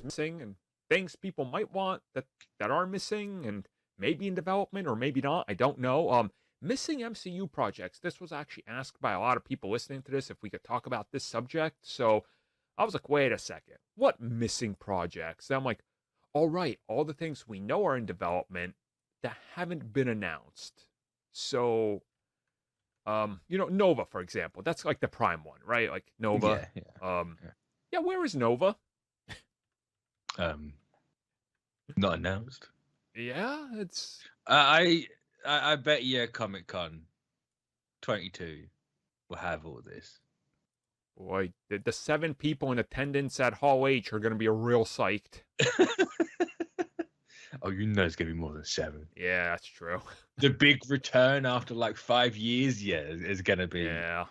missing and things people might want that are missing and maybe in development or maybe not. I don't know. Missing MCU projects. This was actually asked by a lot of people listening to this if we could talk about this subject. So I was like, wait a second. What missing projects? And I'm like, all right, all the things we know are in development that haven't been announced. So Nova, for example, that's like the prime one, right? Like Nova. Yeah, where is Nova? Not announced. Yeah, it's. I bet you ComicCon 22 will have all this. Boy, the 7 people in attendance at Hall H are going to be real psyched. Oh, it's going to be more than 7. Yeah, that's true. The big return after like 5 years, is going to be. Yeah.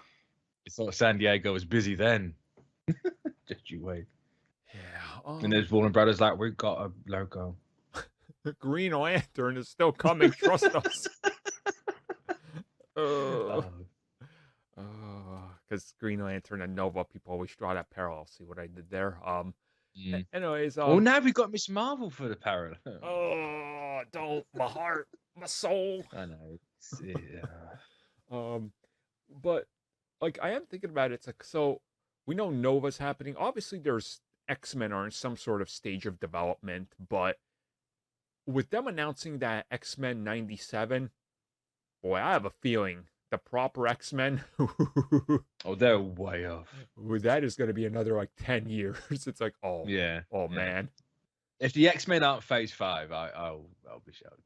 It's not San Diego was busy then. Just you wait. Yeah. And there's Warner Brothers like, we've got a logo. Green Lantern is still coming. Trust us. Because Green Lantern and Nova, people always draw that parallel. See what I did there? Anyways. Well, now we've got Miss Marvel for the parallel. Oh, don't. My heart. My soul. I know. But, like, I am thinking about it. It's like, so we know Nova's happening. Obviously, there's X-Men are in some sort of stage of development, but with them announcing that X-Men 97, boy, I have a feeling the proper X-Men. Oh, they're way off. That is going to be another like 10 years. It's like, man. If the X-Men aren't Phase 5, I'll be shocked.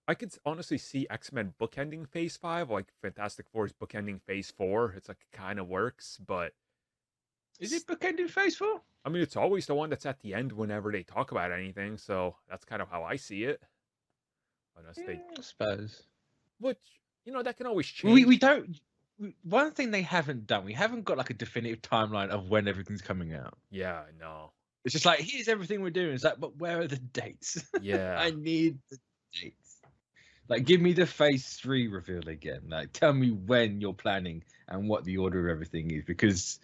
I could honestly see X-Men bookending Phase 5, like Fantastic Four is bookending Phase 4. It's like it kind of works, but is it bookending Phase 4? I mean, it's always the one that's at the end whenever they talk about anything, so that's kind of how I see it. Unless I suppose. Which, that can always change. We don't. One thing they haven't done, we haven't got like a definitive timeline of when everything's coming out. Yeah, I know. It's just like, here's everything we're doing. It's like, but where are the dates? Yeah. I need the dates. Like, give me the Phase 3 reveal again. Like, tell me when you're planning and what the order of everything is, because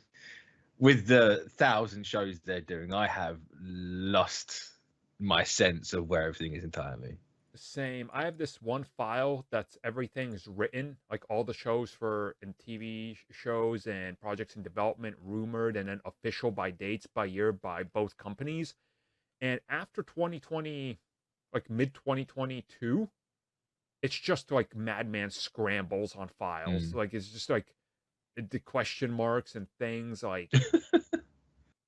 with the 1,000 shows they're doing, I have lost my sense of where everything is entirely. Same. I have this one file that's everything's written, like all the shows and TV shows and projects in development, rumored, and then official by dates by year by both companies. And after 2020, like mid 2022, it's just like madman scrambles on files. Like it's just like the question marks and things like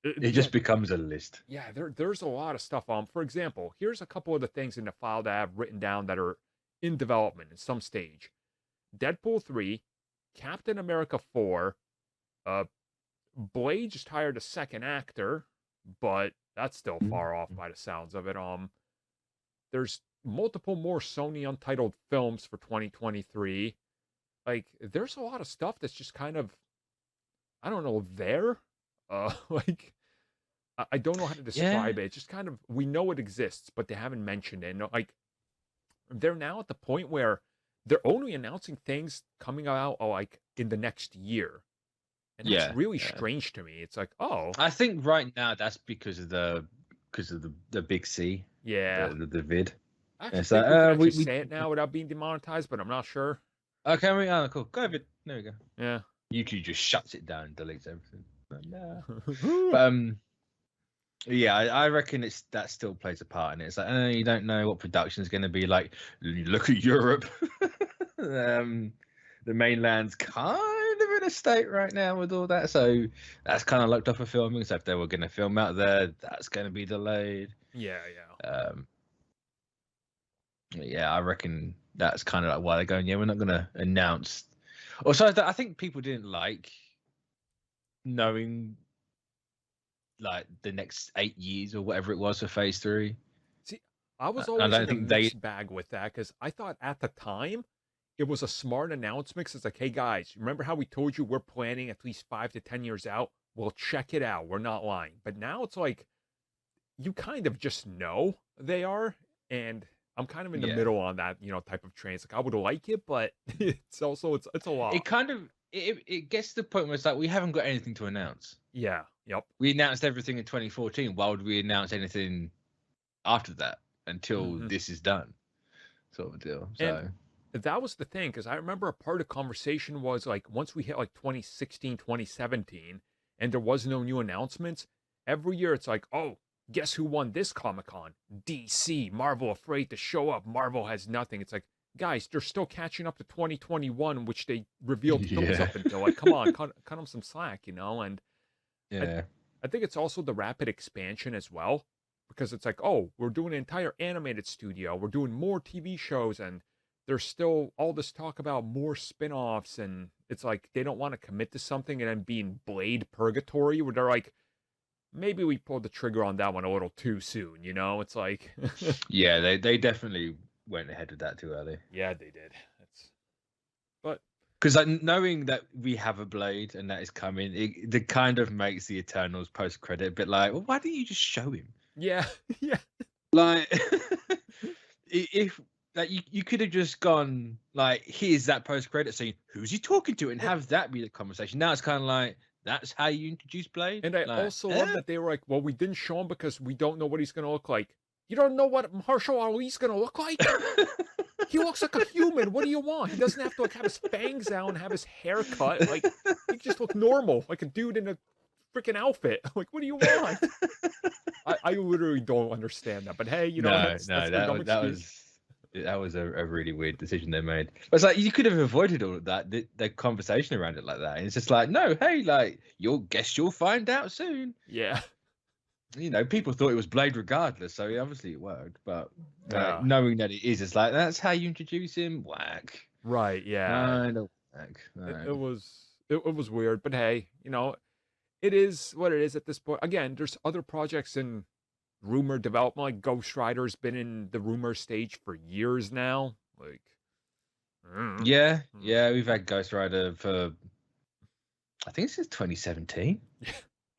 it just becomes a list. Yeah, there's a lot of stuff. For example, here's a couple of the things in the file that I've written down that are in development in some stage. Deadpool 3, Captain America 4, Blade just hired a second actor, but that's still far off by the sounds of it. There's multiple more Sony untitled films for 2023. Like, there's a lot of stuff that's just kind of, I don't know, there. Like, I don't know how to describe it. It's just kind of, we know it exists, but they haven't mentioned it. Like, they're now at the point where they're only announcing things coming out like in the next year. And that's really strange to me. It's like, oh. I think right now that's because of the big C. Yeah. The vid. I think we say it now without being demonetized, but I'm not sure. Okay, cool. Go vid. There we go. Yeah. YouTube just shuts it down and deletes everything. But, yeah, I reckon that still plays a part in it. It's like, you don't know what production is going to be like. You look at Europe. The mainland's kind of in a state right now with all that, so that's kind of locked up for filming. So if they were going to film out there, that's going to be delayed. Yeah. Yeah, I reckon that's kind of like why they're going. Yeah, we're not going to announce. Also, I think people didn't like knowing like the next 8 years or whatever it was for Phase 3. See, I was always in a mixed bag with that because I thought at the time it was a smart announcement. Cause it's like, hey guys, remember how we told you we're planning at least 5 to 10 years out? Well, check it out. We're not lying. But now it's like you kind of just know they are, and I'm kind of in the middle on that, type of train. It's like I would like it, but it's also it's a lot. It kind of it gets to the point where it's like we haven't got anything to announce. Yeah. Yep. We announced everything in 2014. Why would we announce anything after that until this is done? Sort of a deal. So and that was the thing, because I remember a part of the conversation was like once we hit like 2016, 2017, and there was no new announcements, every year it's like, oh, guess who won this Comic-Con? DC. Marvel afraid to show up. Marvel has nothing. It's like, guys, they're still catching up to 2021, which they revealed films up until. Like, come on, cut them some slack, you know? And yeah, I think it's also the rapid expansion as well, because it's like, oh, we're doing an entire animated studio. We're doing more TV shows, and there's still all this talk about more spin-offs, and it's like they don't want to commit to something and then be in Blade purgatory, where they're like, maybe we pulled the trigger on that one a little too soon, you know? It's like... yeah, they definitely went ahead with that too early. Yeah, they did. But because like, knowing that we have a Blade and that is coming, it kind of makes the Eternals post-credit a bit like, well, why didn't you just show him? Yeah, yeah. Like, if... Like you could have just gone like, here's that post-credit scene. Who's he talking to? And have that be the conversation. Now it's kind of like, that's how you introduce Blade. And I also love that they were like, well, we didn't show him because we don't know what he's going to look like. You don't know what Marshall Ali's going to look like? He looks like a human. What do you want? He doesn't have to like have his fangs out and have his hair cut. Like, he just look normal, like a dude in a freaking outfit. Like, what do you want? I literally don't understand that. But hey, you know, that was a really weird decision they made. But it's like, you could have avoided all of that, the conversation around it like that. And it's just like, no, hey, like, you'll find out soon. Yeah. You know, people thought it was Blade regardless, so obviously it worked. But knowing that it is, it's like, that's how you introduce him. Whack. Right. Yeah. Whack. It was weird, but hey, you know, it is what it is at this point. Again, there's other projects in rumor development, like Ghost Rider's been in the rumor stage for years now. Like, yeah, we've had Ghost Rider for, I think since 2017.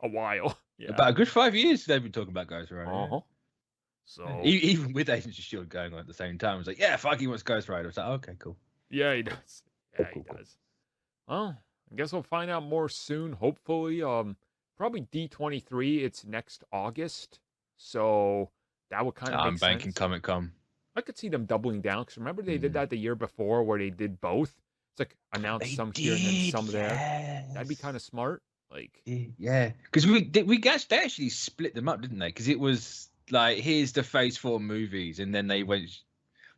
A while. Yeah, about a good 5 years they've been talking about Ghost Rider. Uh-huh. So even with Agents of Shield going on at the same time, it's like, yeah, fuck, he wants Ghost Rider. It's like, okay, cool. Yeah, he does. Yeah, he does. Well, I guess we'll find out more soon. Hopefully, probably D23. It's next August. So that would kind of make sense. I'm banking ComicCon. I could see them doubling down, because remember they did that the year before where they did both. It's like announce some here and then some there. That'd be kind of smart. Like, yeah, because they actually split them up, didn't they? Because it was like, here's the Phase 4 movies, and then they went.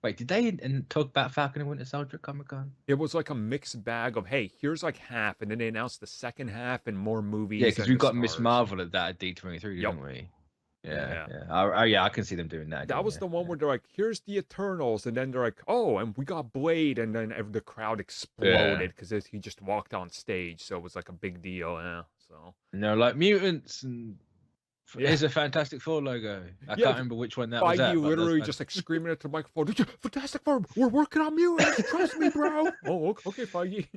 Wait, did they talk about Falcon and Winter Soldier at Comic-Con? It was like a mixed bag of, hey, here's like half, and then they announced the second half and more movies. Yeah, because we got Miss Marvel at that at D23, didn't we? Yeah. I can see them doing that. That was the one where they're like, here's the Eternals, and then they're like, oh, and we got Blade, and then the crowd exploded because he just walked on stage, so it was like a big deal. Yeah, so like Mutants, and here's a Fantastic Four logo. I can't remember which one that was. You literally just like screaming at the microphone, Fantastic Four, we're working on Mutants, trust me, bro. Oh, okay, Feige.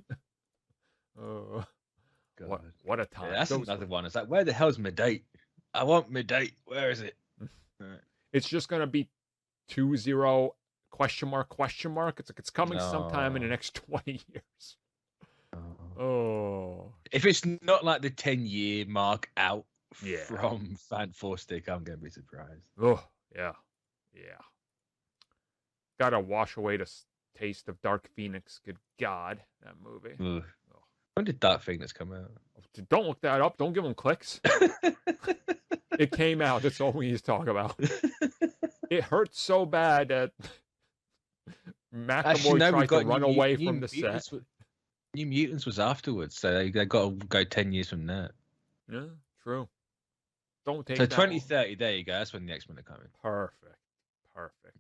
What a time. Yeah, that's another one. It's like, where the hell's my date? I want my date. Where is it? Right. It's just gonna be 20 ? It's like, it's coming sometime in the next 20 years. Oh. If it's not like the 10-year mark out from Fan 4 Stick, I'm gonna be surprised. Oh, yeah. Gotta wash away the taste of Dark Phoenix. Good God, that movie. Oh. When did Dark Phoenix come out? Don't look that up. Don't give them clicks. It came out. That's all we need to talk about. It hurt so bad that McAvoy tried to run away from the set. New Mutants was afterwards, so they got to go 10 years from that. Yeah, true. Don't take so that 2030, there you go. That's when the X-Men are coming. Perfect.